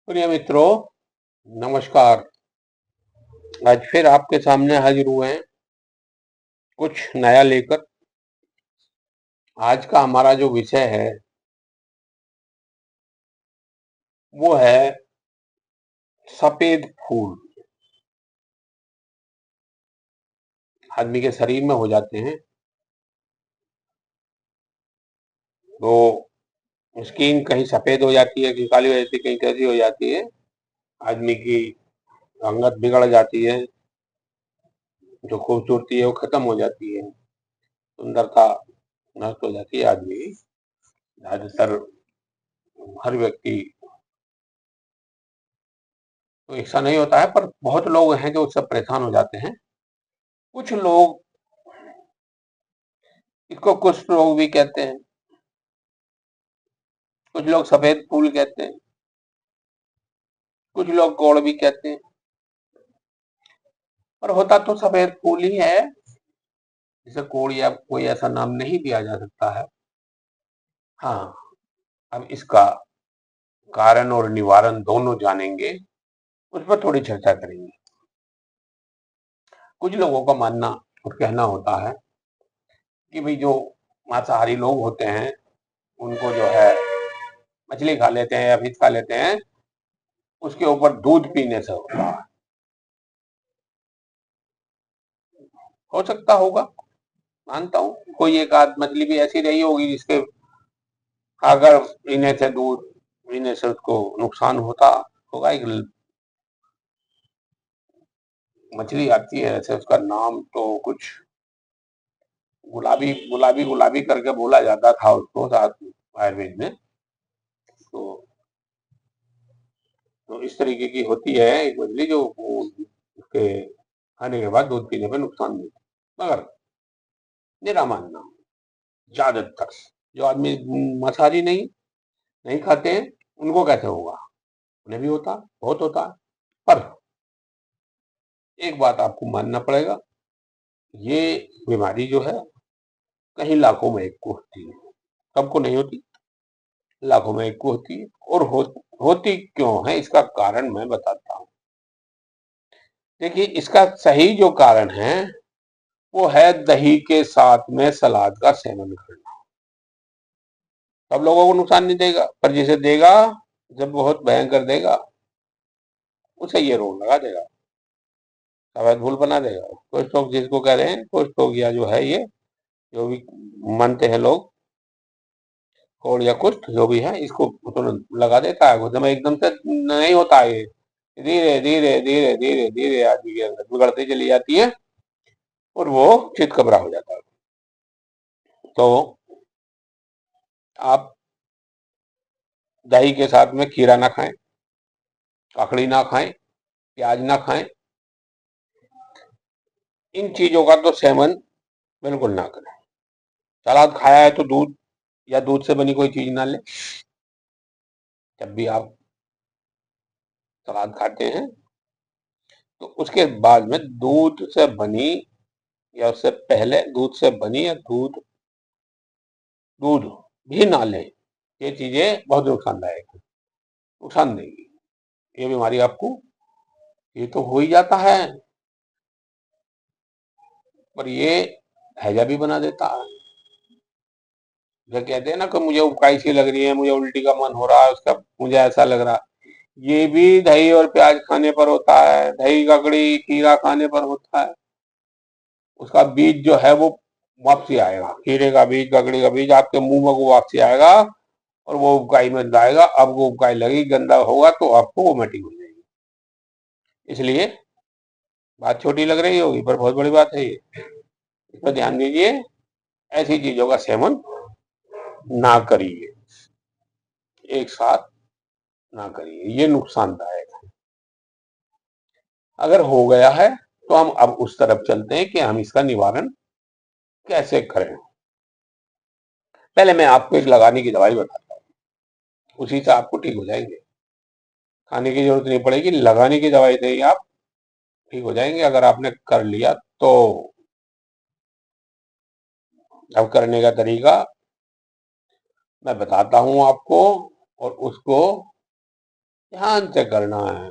प्रिय मित्रों, नमस्कार। आज फिर आपके सामने हाजिर हुए हैं कुछ नया लेकर। आज का हमारा जो विषय है वो है सफेद फूल। आदमी के शरीर में हो जाते हैं तो स्किन कहीं सफेद हो जाती है, कहीं काली हो जाती है, कहीं कैसी हो जाती है। आदमी की रंगत बिगड़ जाती है, जो खूबसूरती है वो खत्म हो जाती है, सुंदरता नष्ट हो जाती है आदमी की। ज्यादातर हर व्यक्ति तो ऐसा नहीं होता है, पर बहुत लोग हैं जो उससे परेशान हो जाते हैं। कुछ लोग इसको कुष्ठ रोग भी कहते हैं, कुछ लोग सफेद फूल कहते हैं, कुछ लोग कोढ़ भी कहते हैं। पर होता तो सफेद फूल ही है, जिसे कोढ़ या कोई ऐसा नाम नहीं दिया जा सकता है। हाँ, अब इसका कारण और निवारण दोनों जानेंगे, उस पर थोड़ी चर्चा करेंगे। कुछ लोगों का मानना और कहना होता है कि भाई जो मांसाहारी लोग होते हैं उनको जो है मछली खा लेते हैं या फिश खा लेते हैं, उसके ऊपर दूध पीने से होता है। हो सकता होगा, मानता हूँ कोई एक आध मछली भी ऐसी रही होगी जिसके अगर पीने से दूध पीने से उसको नुकसान होता होगा। एक मछली आती है ऐसे, उसका नाम तो कुछ गुलाबी गुलाबी गुलाबी करके बोला जाता था उसको साथ आयुर्वेद में। तो, तो इस तरीके की होती है एक मछली जो उसके खाने के बाद दूध पीने पे नुकसान देती। मगर मेरा मानना ज्यादातर जो आदमी मांसाहारी नहीं नहीं खाते हैं उनको कैसे होगा, उन्हें भी होता, बहुत होता है। पर एक बात आपको मानना पड़ेगा, ये बीमारी जो है कहीं लाखों में एक को होती है, सबको नहीं होती, लाखों में एक को होती है। और होती क्यों है इसका कारण मैं बताता हूँ। देखिए, इसका सही जो कारण है वो है दही के साथ में सलाद का सेवन करना। सब लोगों को नुकसान नहीं देगा, पर जिसे देगा, जब बहुत भयंकर देगा, उसे ये रोग लगा देगा, सफेद भूल बना देगा। कुछ लोग जिसको कह रहे हैं कुछ लोग, या जो है ये जो भी मानते हैं लोग, कोढ़ या कुष्ठ जो भी है, इसको तुरंत लगा देता है। एकदम एकदम से नहीं होता है ये, धीरे धीरे धीरे धीरे धीरे आदमी के अंदर बिगड़ती चली जाती है और वो चितकबरा हो जाता है। तो आप दही के साथ में खीरा ना खाएं, ककड़ी ना खाएं, प्याज ना खाएं, इन चीजों का तो सेवन बिल्कुल ना करें। सलाद खाया है तो दूध या दूध से बनी कोई चीज ना लें। जब भी आप सलाद खाते हैं तो उसके बाद में दूध से बनी या उससे पहले दूध से बनी या दूध दूध भी ना लें। ये चीजें बहुत नुकसानदायक है, नुकसान देगी। ये बीमारी आपको, ये तो हो ही जाता है, पर ये हैजा भी बना देता है। जो कहते हैं ना कि मुझे उबकाई सी लग रही है, मुझे उल्टी का मन हो रहा है, उसका मुझे ऐसा लग रहा है, ये भी दही और प्याज खाने पर होता है, दही ककड़ी खीरा खाने पर होता है। उसका बीज जो है वो वापसी आएगा, खीरे का बीज ककड़ी का बीज आपके मुंह में वो वापसी आएगा और वो उबकाई में जाएगा। अब वो उबकाई लगी, गंदा होगा तो आपको वोमिटिंग हो जाएगी। इसलिए बात छोटी लग रही होगी पर बहुत बड़ी बात है ये, इस पर ध्यान दीजिए। ऐसी चीजों का सेवन ना करिए, एक साथ ना करिए, ये नुकसानदायक है। अगर हो गया है तो हम अब उस तरफ चलते हैं कि हम इसका निवारण कैसे करें। पहले मैं आपको एक लगाने की दवाई बताता हूँ, उसी से आपको ठीक हो जाएंगे। खाने की जरूरत नहीं पड़ेगी, लगाने की दवाई से ही आप ठीक हो जाएंगे अगर आपने कर लिया तो। अब करने का तरीका मैं बताता हूँ आपको, और उसको ध्यान से करना है,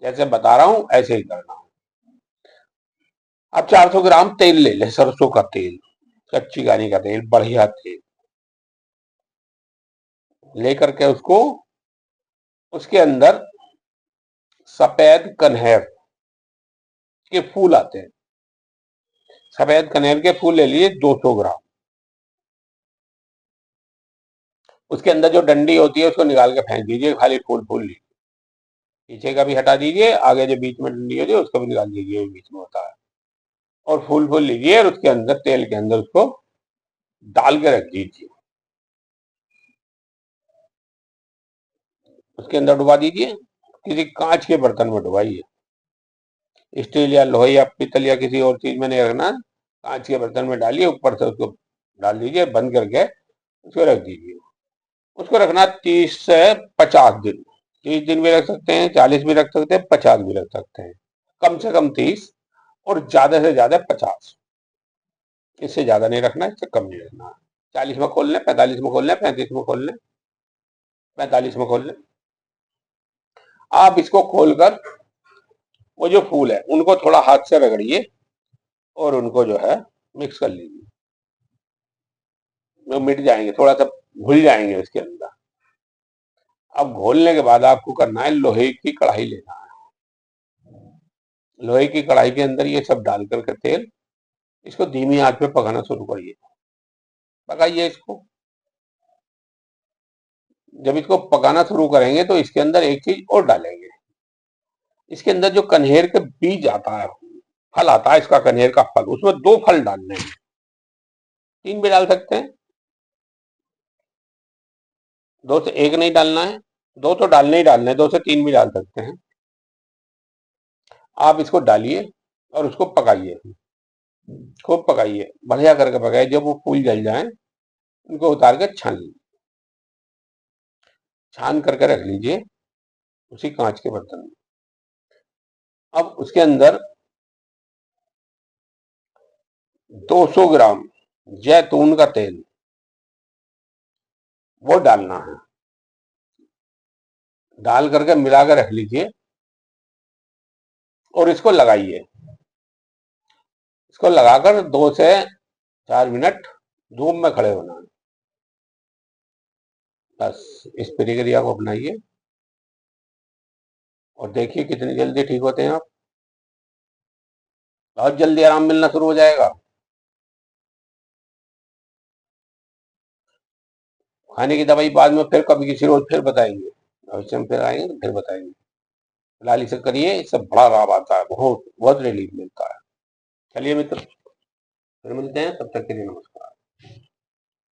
जैसे बता रहा हूं ऐसे ही करना है। अब 400 ग्राम तेल ले ले, सरसों का तेल, कच्ची घानी का तेल, बढ़िया तेल लेकर के उसके अंदर सफेद कनहर के फूल आते हैं, सफेद कनहर के फूल ले लिए 200 ग्राम। उसके अंदर जो डंडी होती है उसको निकाल के फेंक दीजिए, खाली फूल फूल लीजिए, पीछे का भी हटा दीजिए, आगे जो बीच में डंडी होती है उसको भी निकाल दीजिए, बीच में होता है। और फूल फूल लीजिए और उसके अंदर तेल के अंदर उसको डाल के रख दीजिए, उसके अंदर डुबा दीजिए, किसी कांच के बर्तन में डुबाइए, स्टील या लोहे या पीतल या किसी और चीज में नहीं रखना, कांच के बर्तन में डालिए, ऊपर से उसको डाल दीजिए, बंद करके उसको रख दीजिए। उसको रखना 30 से 50 दिन, 30 दिन भी रख सकते हैं, 40 भी रख सकते हैं, 50 भी रख सकते हैं, कम से कम 30 और ज्यादा से ज्यादा 50, इससे ज्यादा नहीं रखना, इससे कम नहीं रखना। 40 में खोल लें, 45 में खोल लें, 35 में खोल लें, 45 में खोल लें। आप इसको खोलकर वो जो फूल है उनको थोड़ा हाथ से रगड़िए और उनको जो है मिक्स कर लीजिए, वो मिट जाएंगे, थोड़ा सा घुल जाएंगे उसके अंदर। अब घोलने के बाद आपको करना है, लोहे की कढ़ाई लेना है, लोहे की कढ़ाई के अंदर ये सब डाल करके तेल, इसको धीमी आंच पे पकाना शुरू करिए, पकाइए इसको। जब इसको पकाना शुरू करेंगे तो इसके अंदर एक चीज और डालेंगे, इसके अंदर जो कन्हेर के बीज आता है, फल आता है इसका, कन्हेर का फल, उसमें 2 फल डालने हैं, 3 भी डाल सकते हैं, 2 से 1 नहीं डालना है, 2 तो डालने ही डालने हैं, 2 से 3 भी डाल सकते हैं। आप इसको डालिए और उसको पकाइए, खूब पकाइए, बढ़िया करके पकाइए, जब वो फूल जल जाए उनको उतार के छान लीजिए, छान करके रख लीजिए उसी कांच के बर्तन में। अब उसके अंदर 200 ग्राम जैतून का तेल वो डालना है, डाल करके मिला कर रख लीजिए और इसको लगाइए, इसको लगाकर 2 से 4 मिनट धूप में खड़े होना है, बस इस प्रक्रिया को अपनाइए और देखिए कितनी जल्दी ठीक होते हैं आप, बहुत जल्दी आराम मिलना शुरू हो जाएगा। खाने की दवाई बाद में फिर कभी किसी रोज फिर बताएंगे, भविष्य में फिर आएंगे तो फिर बताएंगे, फिलहाल इसे करिए, इससे बड़ा लाभ आता है, बहुत बहुत रिलीफ मिलता है। चलिए मित्र, फिर मिलते हैं, तब तक के लिए नमस्कार।